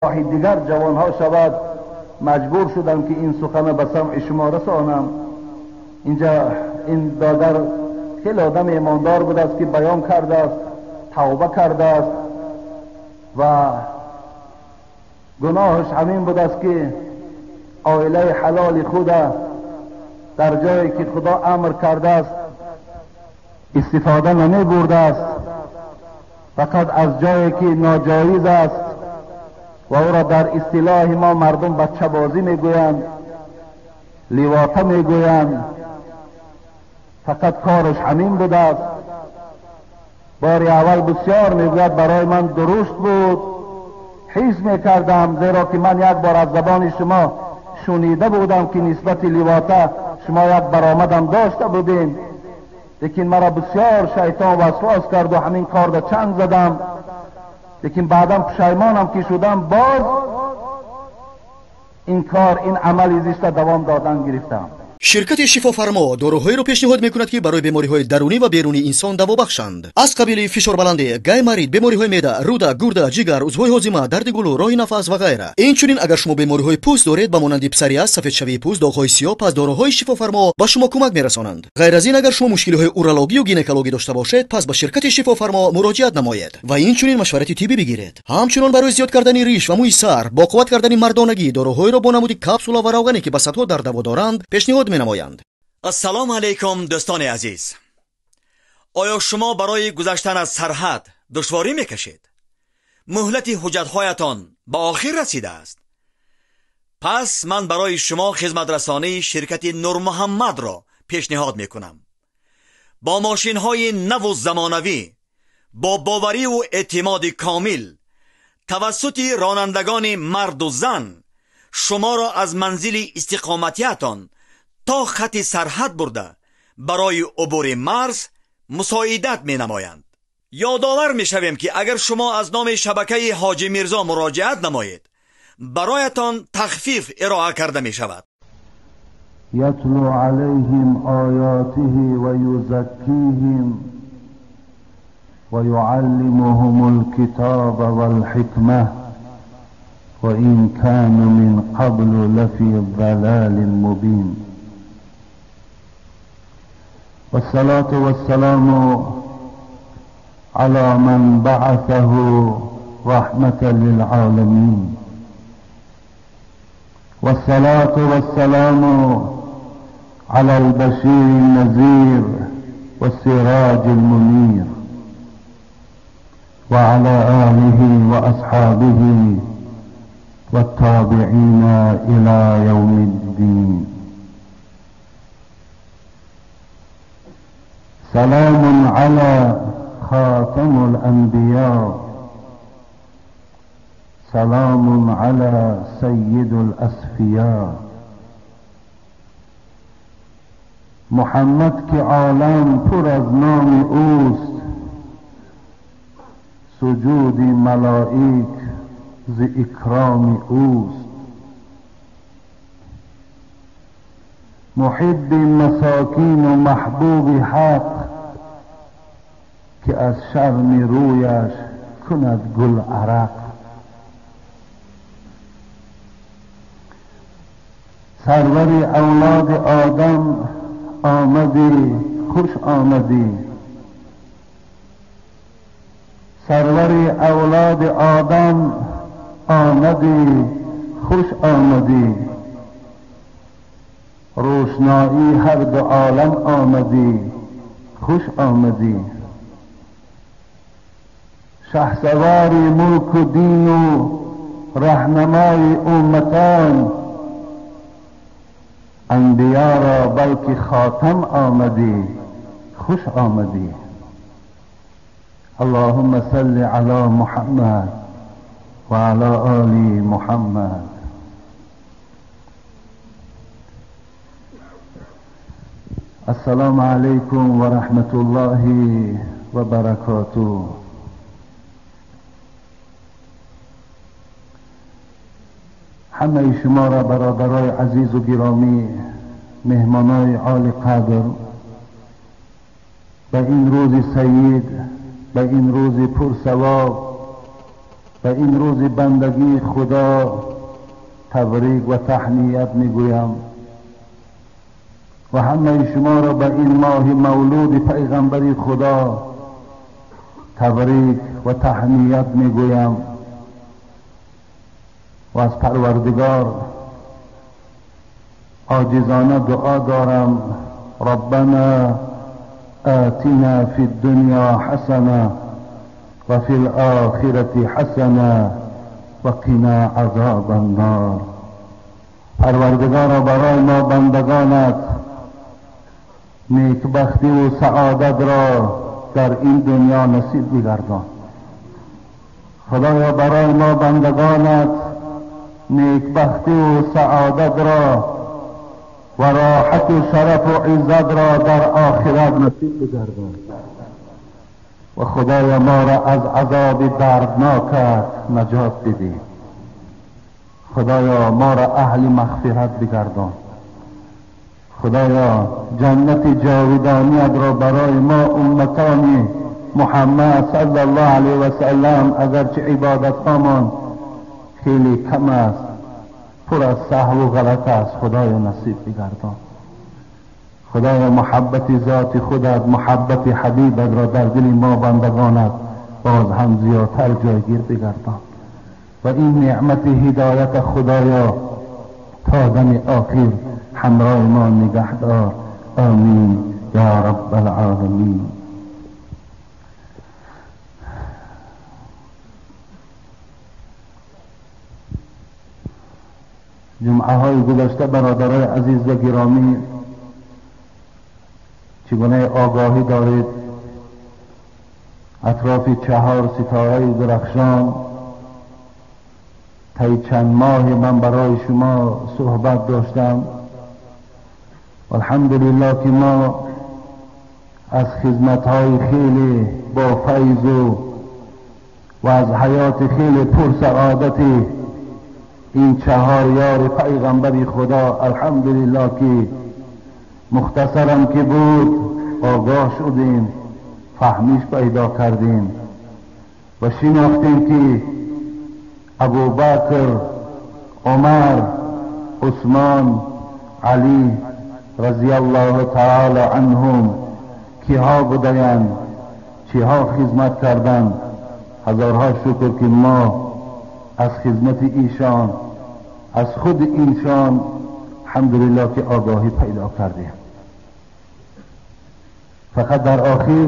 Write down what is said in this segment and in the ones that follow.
راهی دیگر جوانها شود مجبور شدم که این سخن به سمع شما رسانم. اینجا این برادر خیلی آدم ایماندار بود است که بیان کرده است، توبه کرده است و گناهش همین بود است که عائله حلال خود در جایی که خدا امر کرده است استفاده نمی برده است، فقط از جایی که ناجایز است و او را در اصطلاح ما مردم بچه بازی میگویند، لیواطه میگویند، فقط کارش همین بوده است. بار اول بسیار میگوید برای من درست بود، حس میکردم، زیرا که من یک بار از زبان شما شنیده بودم که نسبت لیواطه شما یک برآمدم داشته بودین، لیکن مرا بسیار شیطان وسواس کرد و همین کار را چنگ زدم، لیکن بعدم پشیمانم که شدم، باز این کار، این عمل زیست دوام دادن گرفتم. شرکت شفافرما داروهایی را پیشنهاد میکند که برای بیماری‌های درونی و بیرونی انسان دوا بخشند. از قبیل فشار بلندی، گیمارید، بیماری‌های معده، روده، گرده، جگر، عضوهای هاضمه، درد گلو، راه نفس و غیره. اینچنین اگر شما بیماری‌های پوست دارید با مانند پسریاس، سفید شوی پوست، داغ‌های سیاه، پس داروهای شفافرما به شما کمک میرسانند. غیر از این اگر شما مشکل‌های اورولوژی و گینکولوژی داشته باشید، پس به شرکت شفافرما مراجعت نمایید و اینچنین مشورت طبی بگیرید. همچنین برای زیاد کردن ریش و موی سر، با قوت کردن مردانگی، داروهایی را با نمود کپسول و روغنی که به صدها در دوا دارند پیشنهاد می‌نمایند. السلام علیکم دوستان عزیز. آیا شما برای گذشتن از سرحد دشواری میکشید؟ مهلت حجت‌هایتان به آخر رسیده است؟ پس من برای شما خدمت رسانی شرکت نور محمد را پیشنهاد میکنم. با ماشین‌های نو و زمانوی، با باوری و اعتماد کامل توسط رانندگان مرد و زن، شما را از منزل استقامتیتان تا خط سرحد برده برای عبور مرز مساعدت می نمایند. یادآور می شویم که اگر شما از نام شبکه حاجی میرزا مراجعت نمایید، برایتان تخفیف ارائه کرده می شود. یتلو علیهم آیاته و یزکیهم و یعلمهم الکتاب والحکمه و این کان من قبل لفی ضلال مبین. والصلاة والسلام على من بعثه رحمة للعالمين، والصلاة والسلام على البشير النذير والسراج المنير وعلى آله وأصحابه والتابعين إلى يوم الدين. سلام على خاتم الأنبياء، سلام على سيد الأصفياء. محمد که عالم پر از نام اوست، سجود ملائک ز اکرام اوست. محب مساکین و محبوب حق که از شرم رویش کند گل عرق. سرور اولاد آدم آمدی، خوش آمدی. سرور اولاد آدم آمدی، خوش آمدی. روشنایی هر دو عالم آمدی، خوش آمدی. شهسواری ملک و دین و رهنمای امتان، انبیا را بلکه خاتم آمدی، خوش آمدی. اللهم صل علی محمد و علی آل محمد. السلام علیکم و رحمت الله و برکاته. همه شما را برادرای عزیز و گرامی، مهمانای عالی قدر، به این روز سعید، به این روز پر ثواب و این روز بندگی خدا تبریک و تهنیت میگویم و همه شما را به این ماه مولود پیغمبر خدا تبریک و تهنیت میگویم و از پروردگار عاجزانه دعا دارم ربنا آتنا فی الدنیا حسنه و فی الآخرة حسنه و قنا عذاب النار. پروردگارا برای ما بندگانت نیکبختی و سعادت را در این دنیا نصیب بگردان. خدایا برای ما بندگانت نیکبختی و سعادت را و راحت و شرف و عزت را در آخرت نصیب بگردان و خدایا ما را از عذاب دردناکت نجات بده. خدایا ما را اهل مغفرت بگردان. خدایا جنت جاودانیت را برای ما امتان محمد صلی الله علیه و سلم اگرچه عبادت هامان خیلی کم است، پر از سهو و غلط است، خدایا نصیب بگردان. خدایا محبت ذات خودت، محبت حبیبت را در دل ما بندگانت باز هم زیادتر جایگیر بگردان و این نعمت هدایت خدایا تا دم آخر همراه ما نگه دار. آمین یا رب العالمین. جمعه های گذشته برادرای عزیز و گرامی چگونه آگاهی دارید اطراف 4 ستاره درخشان طی چند ماه من برای شما صحبت داشتم. الحمدلله که ما از خدمت‌های خیلی با فیض و از حیات خیلی پر سعادت این 4 یار پیغمبر خدا الحمدلله که مختصرم که بود آگاه شدیم، فهمیش پیدا کردیم و شناختیم که ابوبکر، عمر، عثمان، علی رضی الله تعالی عنهم کیها بودند، چیها خدمت کردند. هزارها شکر که ما از خدمت ایشان، از خود ایشان الحمدلله که آگاهی پیدا کردیم. فقط در آخر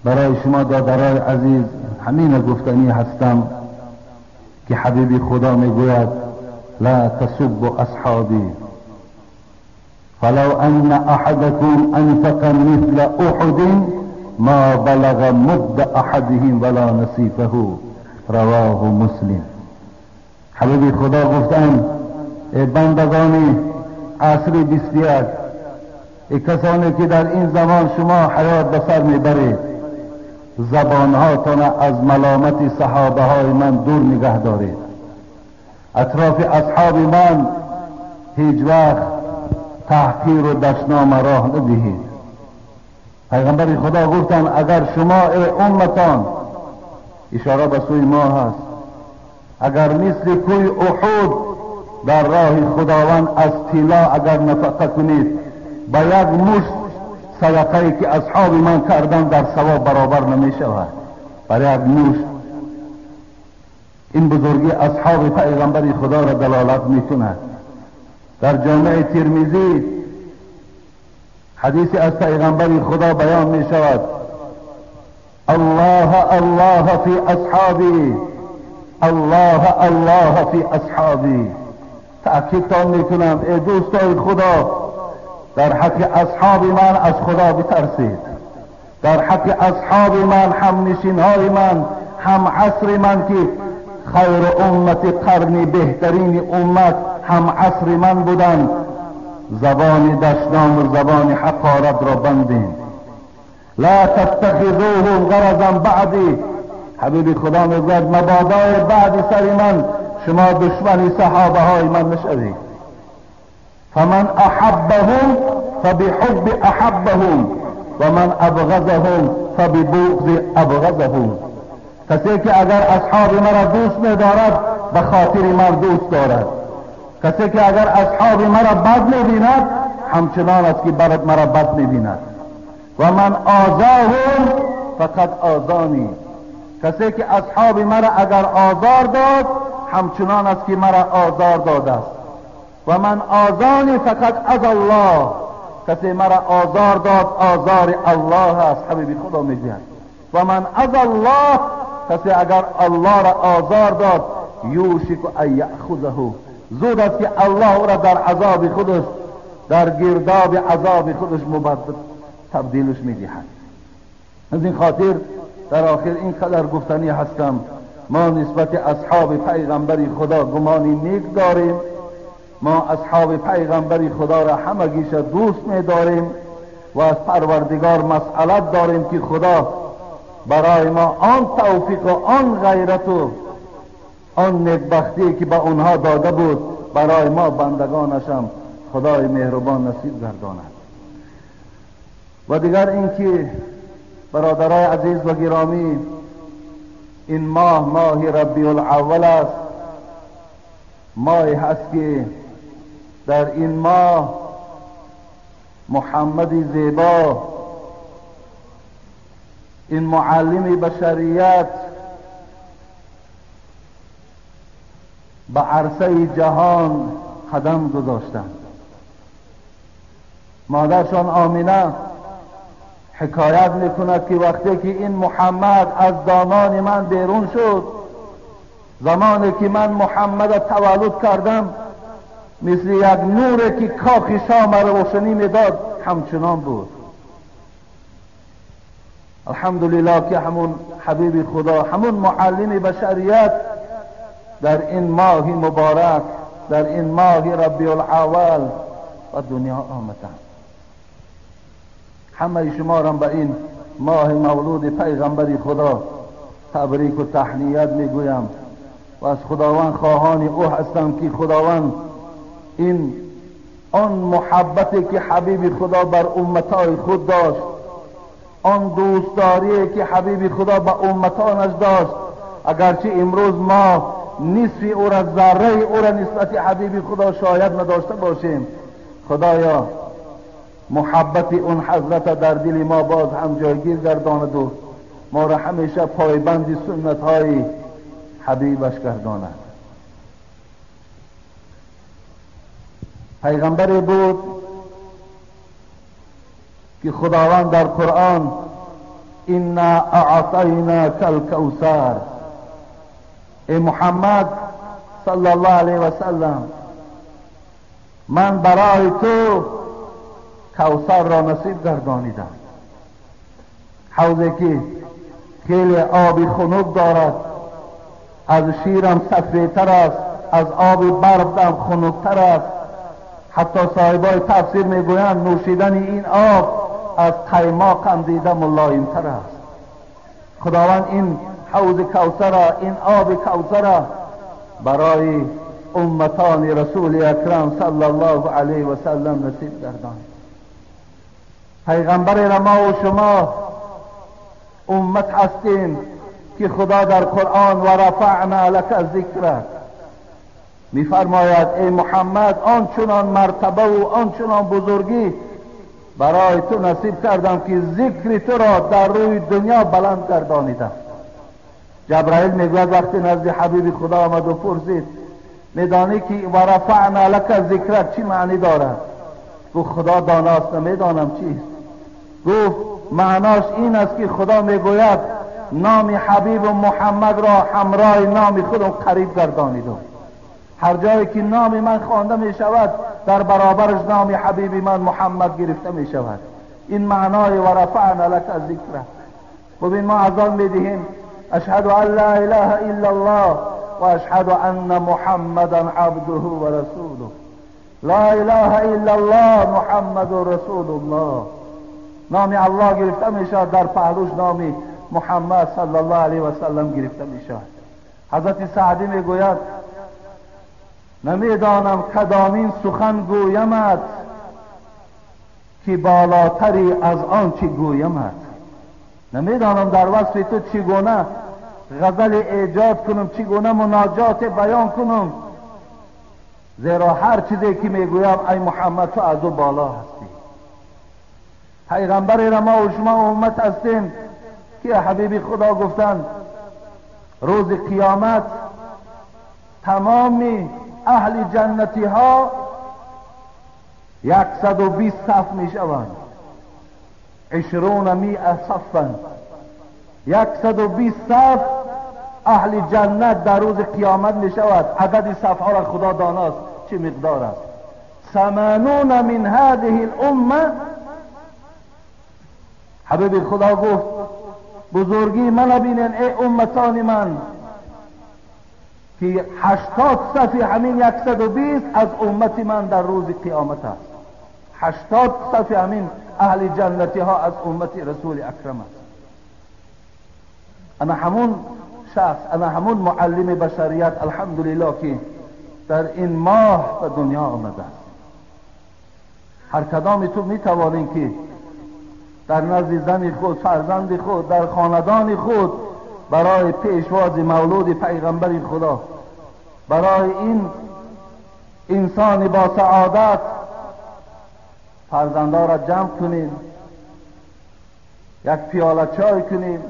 برای شما دادرای عزیز همین گفتنی هستم که حبیب خدا میگوید لا تسبوا اصحابی فلو ان احدكم انفق مثل احد ما بلغ مد احدهم ولا نصیفه رواه مسلم. حبیب خدا گفتند ای بندگان عصر 21، ای کسانی که در این زمان شما حیات به سر میبرید، زبانهاتان از ملامت صحابه های من دور نگه دارید. اطراف اصحاب من هیچ وقت تحقیر و دشنام راه ندهید. پیغمبر خدا گفتن اگر شما ای امتان، اشاره به سوی ما هست، اگر مثل کوی احد در راه خداوند از طلا اگر نفقه کنید، با یک مشت صدقه‌ای که اصحاب من کردن در ثواب برابر نمی شود. برای یک مشت. این بزرگی اصحاب پیغمبر خدا را دلالت می کند. در جامع ترمذی حدیث از پیغمبر خدا بیان می شود الله الله فی اصحابی، الله الله فی اصحابی. تأکید تان می کنم ای دوستای خدا، در حق اصحاب من از خدا بترسید. در حق اصحاب من، هم نشین های من، هم عصر من که خیر امت قرنی، بهترین امت هم عصر من بودن، زبان دشنام و زبان حقارت را بندیم. لا تتخذوهم غرضا بعدی. حبیب خدا میگوید مبادا بعد سر من شما دشمن صحابه های من نشوید. فمن احبهم فبحب احبهم و من ابغضهم فببغض ابغضهم. کسی که اگر اصحاب مرا دوست می‌دارد به خاطر من دوست دارد. کسی که اگر اصحاب مرا بد می‌بیند همچنان است که برات مرا بد می‌بیند. و من آذاهم فقط آذانی. کسی که اصحاب مرا اگر آزار داد همچنان است که مرا آزار داده است. و من آذانی فقط از الله. کسی مرا آزار داد آزار الله است. حبیب خدا میگوید و من از الله، کسی اگر الله را آزار داد یوشک ان یأخذه، زود است که الله او را در عذاب خودش، در گرداب عذاب خودش تبدیلش میدهد. از این خاطر در آخر این قدر گفتنی هستم، ما نسبت اصحاب پیغمبری خدا گمانی نیک داریم. ما اصحاب پیغمبری خدا را همگیش دوست می‌داریم و از پروردگار مسئلت داریم که خدا برای ما آن توفیق و آن غیرت و آن نیکبختی که به اونها داده بود برای ما بندگانشم خدای مهربان نصیب گرداند. و دیگر اینکه برادرای عزیز و گرامی، این ماه ربیع الاول است. ماهی هست که در این ماه محمد زیبا، این معلم بشریت، به عرصه جهان قدم گذاشتند. مادرشان آمینه حکایت میکند که وقتی که این محمد از دامان من بیرون شد، زمانی که من محمد تولد کردم، مثل یک نوری که کاخ شام را روشنی میداد همچنان بود. الحمدلله که همون حبیب خدا، همون معلم بشریت در این ماه مبارک، در این ماه ربیع الاول و دنیا آمدند. همه شما را به این ماه مولود پیغمبر خدا تبریک و تهنیت میگویم و از خداوند خواهان او هستم که خداوند این آن محبتی که حبیب خدا بر امتای خود داشت، آن دوستداری که حبیب خدا به امتانش داشت، اگرچه امروز ما نصف او را، ذره او را نسبت حبیب خدا شاید نداشته باشیم، خدایا محبت اون حضرت در دل ما باز هم جایگیر گرداند و ما را همیشه پایبند سنت های حبیبش گرداند. پیغمبری بود که خداوند در قرآن انا اعطیناک الکوثر، ای محمد صلی الله علیه و سلم، من برای تو کوثر را نصیب گردانیدم. حوضی که خیلی آبی خنک دارد، از شیرم سفیدتر است، از آب برف هم خنکتر است. حتی صاحبای تفسیر میگویند نوشیدن این آب از قیماق هم دیده ملایمتر است. خداوند این حوض کوثر، این آب کوثر برای امتان رسول اکرم صلی الله علیه و سلم نصیب گرداند. پیغمبر را ما و شما امت هستیم که خدا در قرآن و رفعنا لک ذکرک میفرماید ای محمد آنچنان مرتبه و آنچنان بزرگی برای تو نصیب کردم که ذکر تو را در روی دنیا بلند گردانیدم. جبرائیل میگوید وقتی نزد حبیب خدا آمد و پرسید میدانی که و رفعنا لک ذکرک چی معنی دارد؟ گفت خدا داناست، نمیدانم چیست. گفت معناش این است که خدا میگوید نام حبیب محمد را همراه نام خودم قریب گردانیدم. هر جایی که نام من خوانده می شود در برابرش نام حبیب من محمد گرفته می شود. این معنای و رفعنا لک ذکرک. ببین ما اذان می دهیم اشهد ان لا اله الا الله و اشهد ان محمدا عبده و رسوله. لا اله الا الله محمد رسول الله. نام الله گرفته می شود، در پهلوش نام محمد صلی الله علیه و سلم گرفته می شود. حضرت سعدی می گوید نمیدانم کدامین سخن گویمت که بالاتری از آن چی گویمت. نمیدانم در وصف تو چگونه غزل ایجاد کنم، چگونه مناجات بیان کنم، زیرا هر چیزی که میگویم ای محمد تو از او بالا هستی. پیغمبر را ما و شما امت هستیم که حبیب خدا گفتند روز قیامت تمام اهل جنتی ها 120 صف می شوند، 20 صفا، 120 صف اهل جنت در روز قیامت می شود. عدد صف ها را خدا داناست چه مقدار است. 80 من هذه الامه، حبیب خدا گفت بزرگی من بینن ای امتان من که 80 صف همین 120 از امت من در روز قیامت است. 80 صف همین اهل جنتی ها از امت رسول اکرم است. انا همون شخص، انا همون معلم بشریت الحمدلله که در این ماه به دنیا آمده است. هر کدام تو می توانیم که در نزد زن خود، فرزند خود، در خاندان خود برای پیشواز مولود پیغمبر خدا، برای این انسان با سعادت فرزندا را جمع کنیم، یک پیاله چای کنیم،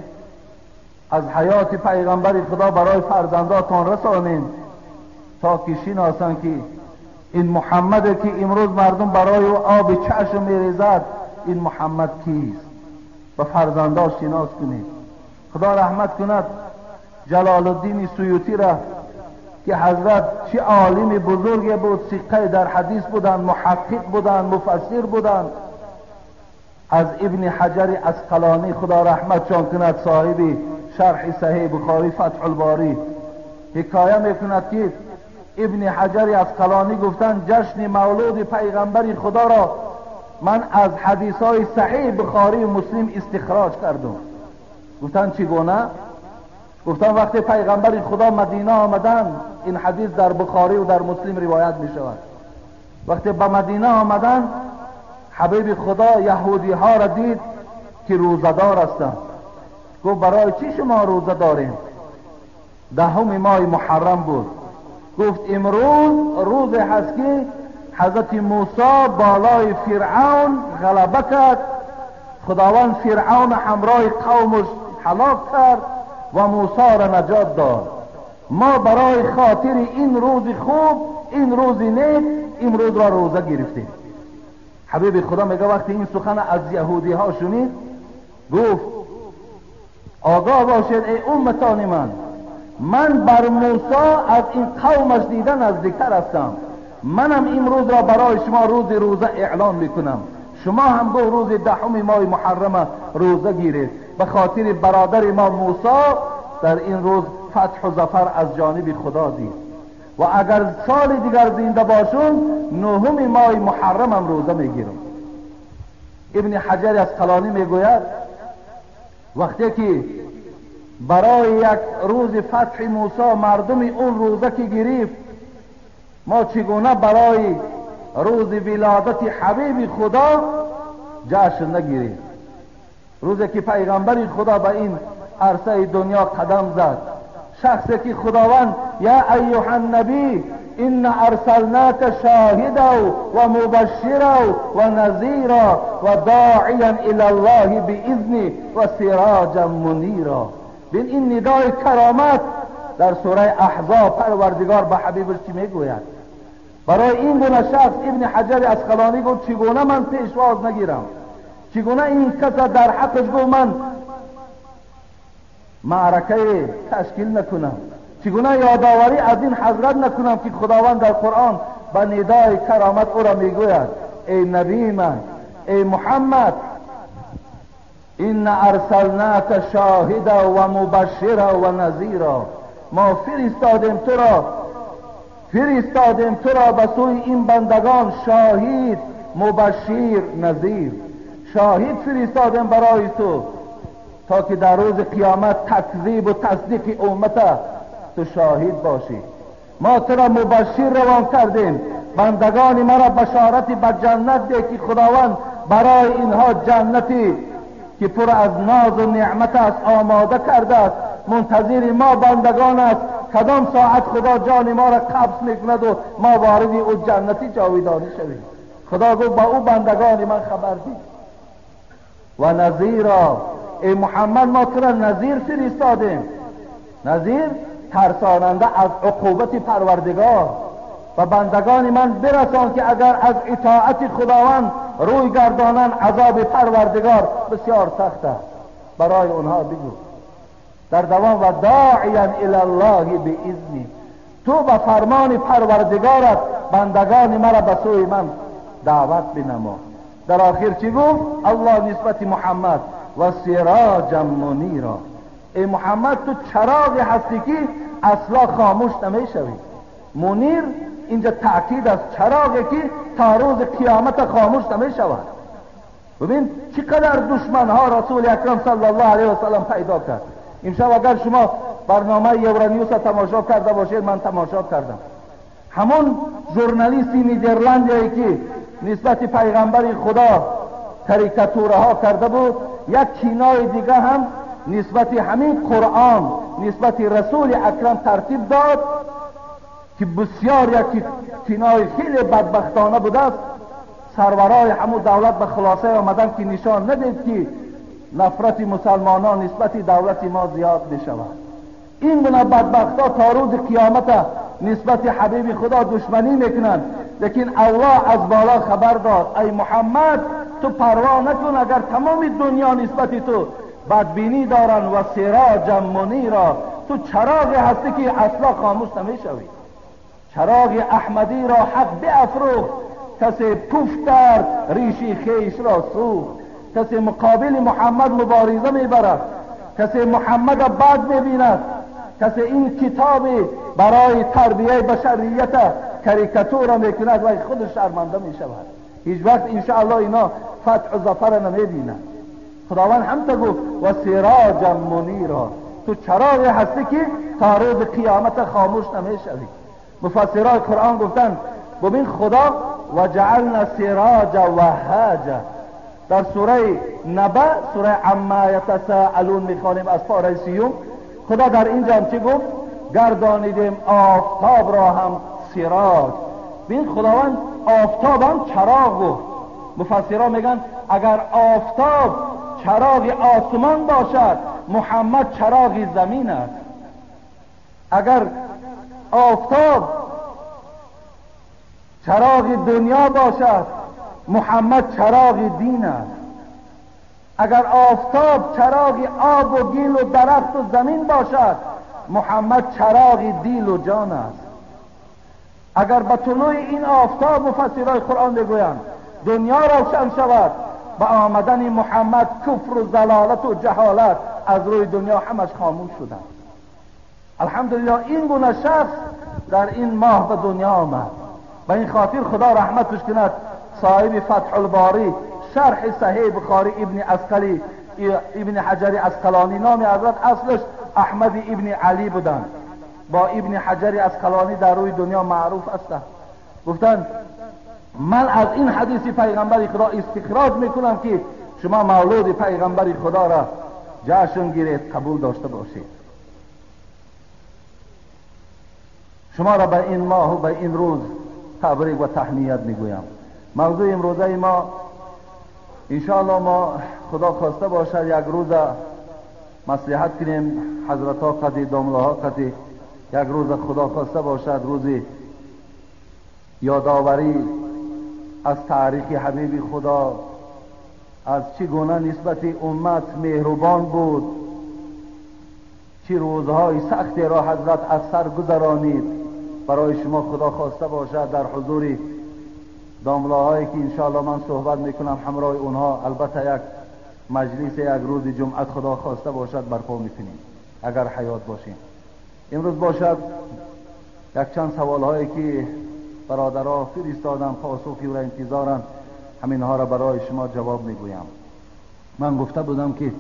از حیات پیغمبر خدا برای فرزنداتان رسانیم تا که شناسند که این محمد که امروز مردم برای او آب چشم میریزد این محمد کیست، و فرزندا شناس کنید. خدا رحمت کند جلال الدین سیوطی را که حضرت چه عالم بزرگی بود، ثقه در حدیث بودند، محقق بودند، مفسر بودند. از ابن حجر عسقلانی خدا رحمتشان کند صاحب شرح صحیح بخاری فتح الباری حکایه میکند که ابن حجر عسقلانی گفتند جشن مولود پیغمبر خدا را من از حدیثهای صحیح بخاری و مسلم استخراج کردم. گفتند چگونه؟ گفتند وقتی پیغمبر خدا مدینه آمدند، این حدیث در بخاری و در مسلم روایت می شود، وقتی به مدینه آمدند حبیب خدا یهودی ها را دید که روزدار هستند. گفت برای چی شما روزه دارین؟ 10 ماه محرم بود. گفت امروز روز هست که حضرت موسی بالای فرعون غلبه کرد، خداوند فرعون همراه قومش هلاک کرد و موسی را نجات داد. ما برای خاطر این روز خوب، این روز نیک، امروز را روزه گرفتیم. حبیب خدا میگه وقتی این سخن از یهودی ها شنید گفت آگاه باشید ای امتان من بر موسی از این قومش دیدن نزدیکتر هستم. منم امروز را برای شما روز روزه اعلان میکنم. شما هم گو روز 10 ماه محرم روزه گیرید به خاطر برادر ما موسی در این روز فتح و ظفر از جانب خدا دید و اگر سال دیگر زنده باشون 9 ماه محرم هم روزه میگیرم. ابن حجر عسقلانی میگوید وقتی که برای یک روز فتح موسی مردم اون روزه که گرفت، ما چگونه برای روز ولادت حبیب خدا جشن نگیریم؟ روزی که پیغمبر خدا به این عرصه دنیا قدم زد، شخصی که خداوند یا ایها النبی ان ارسلناک شاهدا و مبشرا و نذیرا و داعیا الی الله باذنه و سراجا منیرا. بین این ندای کرامت در سوره احزاب پروردگار به حبیبش چی میگوید؟ برای این گونه شخص ابن حجر عسقلانی گفت چگونه من پیشواز نگیرم؟ چگونه این کس در حقش گفت من معرکه تشکیل نکنم؟ چگونه یادآوری از این حضرت نکنم که خداوند در قرآن به ندای کرامت او را میگوید ای نبی من، ای محمد این ارسلناک شاهدا و مبشرا و نذیرا. ما فرستادیم تو را به سوی این بندگان شاهد، مبشر، نذیر. شاهد فرستادیم برای تا که در روز قیامت تکذیب و تصدیق امت تو شاهد باشی. ما تو را مبشر روان کردیم، بندگان مرا بشارت به جنت ده که خداوند برای اینها جنتی که پر از ناز و نعمت است آماده کرده است منتظر ما بندگان است کدام ساعت خدا جان ما را قبض میکند و ما وارد او جنتی جاویدانی شویم. خدا گفت با او بندگان من خبر ده و نذیرا. ای محمد ما تو را نذیر فرستادیم، نذیر ترساننده از عقوبت پروردگار. و بندگان من برسان که اگر از اطاعت خداوند روی گردانند عذاب پروردگار بسیار سخت است. برای اونها بگو در دوام و داعیا الی الله باذنی، تو به فرمان پروردگارت بندگان مرا به سوی من دعوت بنما. در آخر چی گفت الله نسبت محمد؟ و سراجا منیرا. ای محمد تو چراغ هستی که اصلا خاموش نمیشوی. منیر اینجا تأکید است، چراغی که تا روز قیامت خاموش نمیشود. ببین چقدر دشمن ها رسول اکرم صلی الله علیه و سلم پیدا کرد. امشب اگر شما برنامه یورانیوس تماشا کرده باشید، من تماشا کردم، همون ژورنالیستی نیدرلندی که نسبت پیغمبر خدا کاریکاتوره ها کرده بود، یک کینای دیگه هم نسبت همین قرآن نسبت رسول اکرم ترتیب داد که بسیار یک کینای خیلی بدبختانه بوده است. سرورای همون دولت به خلاصه آمدن که نشان ندید که نفرت مسلمانان نسبت دولت ما زیاد بشود. این گونه بدبختا تا روز قیامت نسبت حبیب خدا دشمنی میکنند. لیکن الله از بالا خبر داد ای محمد تو پروا نکن اگر تمام دنیا نسبت تو بدبینی دارن و سراجا منیرا، تو چراغ هستی که اصلا خاموش نمیشوی. چراغ احمدی را حق بیافروخت، کسی پوف کرد ریشی خیش را سوخت. کسی مقابل محمد مبارزه میبرد، کسی محمد بد میبیند، کسی این کتاب برای تربیه بشریت کاریکاتور میکند و خود شرمنده میشود. هیچ وقت انشاءالله اینا فتح و ظفر نمیبینند. خداوند هم تا گفت و سراجا منیرا، تو چراغ هستی که تا روز قیامت خاموش نمیشوی. مفسرای قرآن گفتن ببین خدا و جعلنا سراجا وهاجا در سوره نبأ، سوره عما یتساءلون میخوانیم از پاره 30، خدا در اینجا هم چی گفت؟ گردانیدیم آفتاب را هم سراج. ببین خداوند آفتاب هم چراغ گفت. مفسران میگن اگر آفتاب چراغ آسمان باشد، محمد چراغ زمین است. اگر آفتاب چراغ دنیا باشد، محمد چراغ دین است. اگر آفتاب چراغ آب و گل و درخت و زمین باشد، محمد چراغ دل و جان است. اگر به طلوع این آفتاب مفسرای قرآن میگویند دنیا روشن شود، با آمدن محمد کفر و ضلالت و جهالت از روی دنیا همش خاموش شدند. الحمدلله این گونه شخص در این ماه به دنیا آمد. به این خاطر خدا رحمتش کند صاحب فتح الباری شرح صحیح بخاری ابن حجر اسقلانی، نام حضرت اصلش احمد ابن علی بودند، با ابن حجر اسقلانی در روی دنیا معروف هستند. گفتند من از این حدیث پیغمبر خدا استخراج میکنم که شما مولود پیغمبر خدا را جشن گیرید، قبول داشته باشید. شما را به این ماه و به این روز تبریک و تهنیت میگویم. موضوع امروزه ما انشاءالله ما خدا خواسته باشد یک روز مصلحت کنیم، حضرت ها قدی دامله ها قدی یک روز خدا خواسته باشد روز یادآوری از تاریخ حبیب خدا، از چگونه نسبت امت مهربان بود، چه روزهای سختی را حضرت از سر گذرانید. برای شما خدا خواسته باشد در حضور دامله هایی که انشاءالله من صحبت میکنم همراه اونها، البته یک مجلس یک روز جمعت خدا خواسته باشد برپا میکنیم اگر حیات باشیم. امروز باشد یک چند سوال هایی که برادرها فرستادن پاسخی و انتظارن، همین ها را برای شما جواب میگویم. من گفته بودم که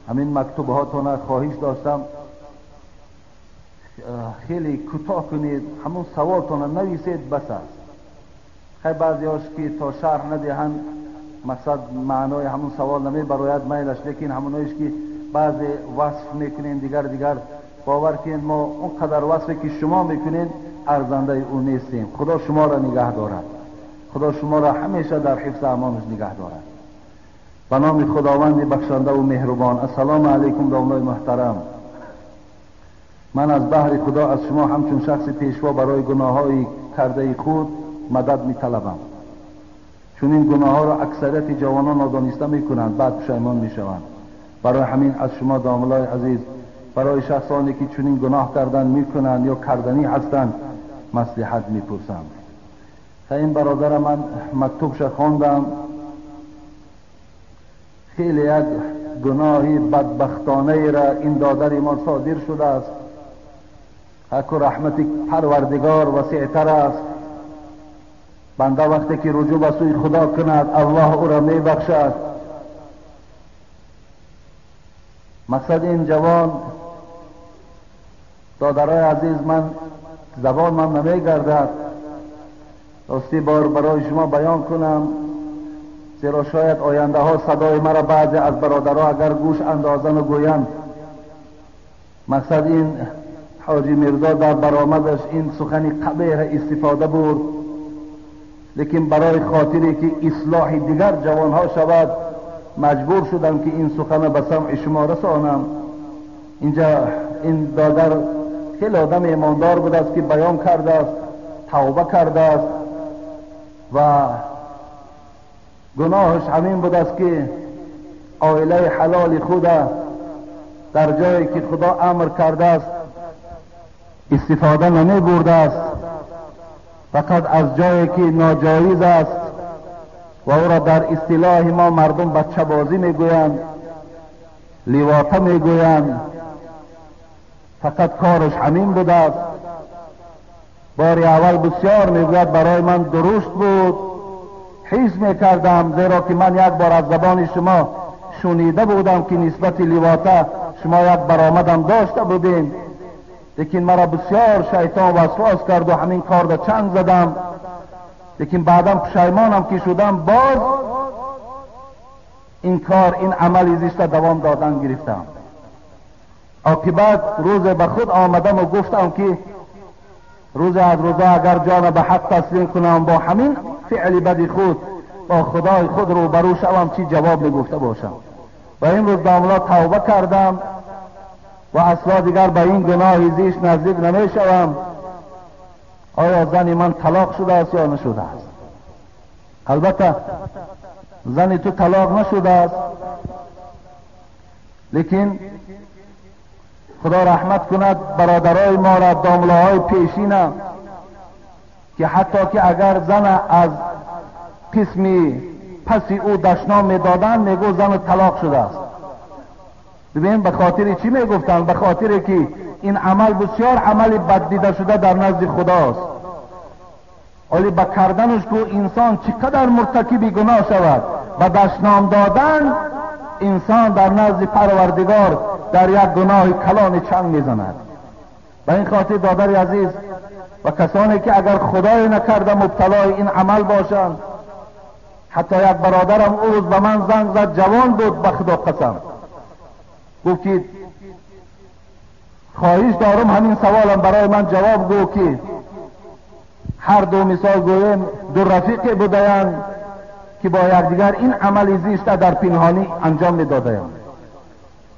همین مکتوب هاتون خواهش داشتم خیلی کوتاه کنید، همون سوالتون نویسید بس است. خیلی بعضی هاش که تا شرح ندهند مقصد معنای همون سوال نمی براید میلش، لیکن همونایش که بعضی وصف میکنین، دیگر باور کنید ما اون قدر وصفی که شما میکنین ارزنده او نیستیم. خدا شما را نگه دارد، خدا شما را همیشه در حفظ امانش نگه دارد. به نام خداوند بخشنده و مهربان. السلام علیکم دوستان محترم. من از بحر خدا از شما همچون شخص پیشوا برای گناه‌های کرده خود مدد می‌طلبم، چون این گناه‌ها را اکثریت جوانان نادانسته می‌کنند، بعد پشیمان می‌شوند. برای همین از شما داملای عزیز، برای شخصانی که چنین گناه کردن می‌کنند یا کردنی هستند مصلحت می‌پرسم. تا این برادر من مکتوبش خواندم، خیلی یک گناهی بدبختانه را این دادر ما صادر شده است. حق و رحمت پروردگار وسیع‌تر است. بنده وقتی که رجوع به سوی خدا کند الله او را می بخشد. مقصد این جوان دادرای عزیز، من زبان من نمی گردد راستی بار برای شما بیان کنم، زیرا شاید آینده ها صدای مرا بعضی از برادرها اگر گوش اندازن و گویند. مقصد این حاجی میرزا در برآمدش این سخنی قبیح استفاده بود، لیکن برای خاطری که اصلاح دیگر جوان ها شود مجبور شدم که این سخن به سمع شما رسانم. اینجا این دادر خیلی آدم ایماندار بود است که بیان کرده است، توبه کرده است و گناهش همین بود است که عائله حلال خود در جایی که خدا امر کرده است استفاده نمی برده است، فقط از جایی که ناجایز است و او را در اصطلاح ما مردم بچه بازی میگویند، لیواطه میگویند، فقط کارش همین بوده است. باری اول بسیار میگوید برای من درست بود، حس میکردم، زیرا که من یک بار از زبان شما شنیده بودم که نسبت لیواطه شما یک برآمدم داشته بودین، لیکن مرا بسیار شیطان وسواس کرد و همین کار را چنگ زدم، لیکن بعدم پشیمانم که شدم، باز این کار این عمل زشت دوام دادن گرفتم. عاقبت روز به خود آمدم و گفتم که روز از روزا اگر جان به حق تسلیم کنم با همین فعل بد خود با خدای خود رو برو شوم چی جواب میگفته باشم. و این روز داملا توبه کردم و اصلا دیگر به این گناه زشت نزدیک نمی شوم. آیا زن من طلاق شده است یا نشده است؟ البته زن تو طلاق نشده است، لیکن خدا رحمت کند برادرای ما را داملاهای پیشینه که حتی که اگر زن از قسمی پسی او دشنام میدادن میگو زن طلاق شده است. ببین به خاطر چی میگفتن؟ به خاطر که این عمل بسیار عمل بد دیده شده در نزد خداست. ولی با کردنش که انسان چقدر مرتکب گناه شود، با دشنام دادن انسان در نزد پروردگار در یک گناه کلان چنگ میزند. به این خاطر دادر عزیز و کسانی که اگر خدای نکرده مبتلای این عمل باشند، حتی یک برادرم او روز به من زنگ زد، جوان بود به خدا قسم، گفت که خواهش دارم همین سوالم برای من جواب گو که هر دو مثال گویم دو رفیق بودند که با یکدیگر این عمل زشت در پنهانی انجام میدادند.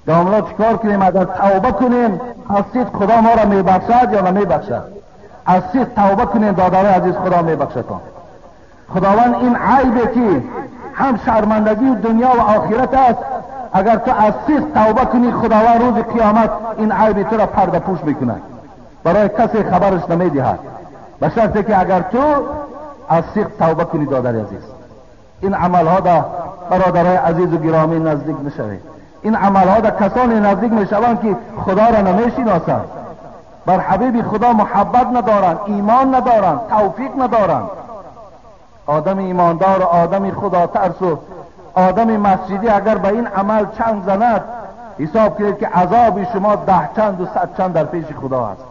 داملا چیکار کنیم؟ اگر توبه کنیم از صدق خدا ما را میبخشد یا نمیبخشد؟ از صدق توبه کنیم دادر عزیز خدا میبخشد. خداوند این عیبی که هم شرمندگی دنیا و آخرت است، اگر تو از صدق توبه کنی خداوند روز قیامت این عیب تو را پرده پوش میکند، برای کسی خبرش نمیدهد، به شرطی که اگر تو از صدق توبه کنی دادر عزیز. این عملها دا برادرای عزیز و گرامی نزدیک نشوید. این عملها دا کسانی نزدیک میشوند که خدا را نمیشناسند، بر حبیب خدا محبت ندارند، ایمان ندارند، توفیق ندارند. آدم ایماندار و آدم خدا ترس و آدم مسجدی اگر به این عمل چند زند، حساب کنید که عذاب شما 10 چند و 100 چند در پیش خدا است.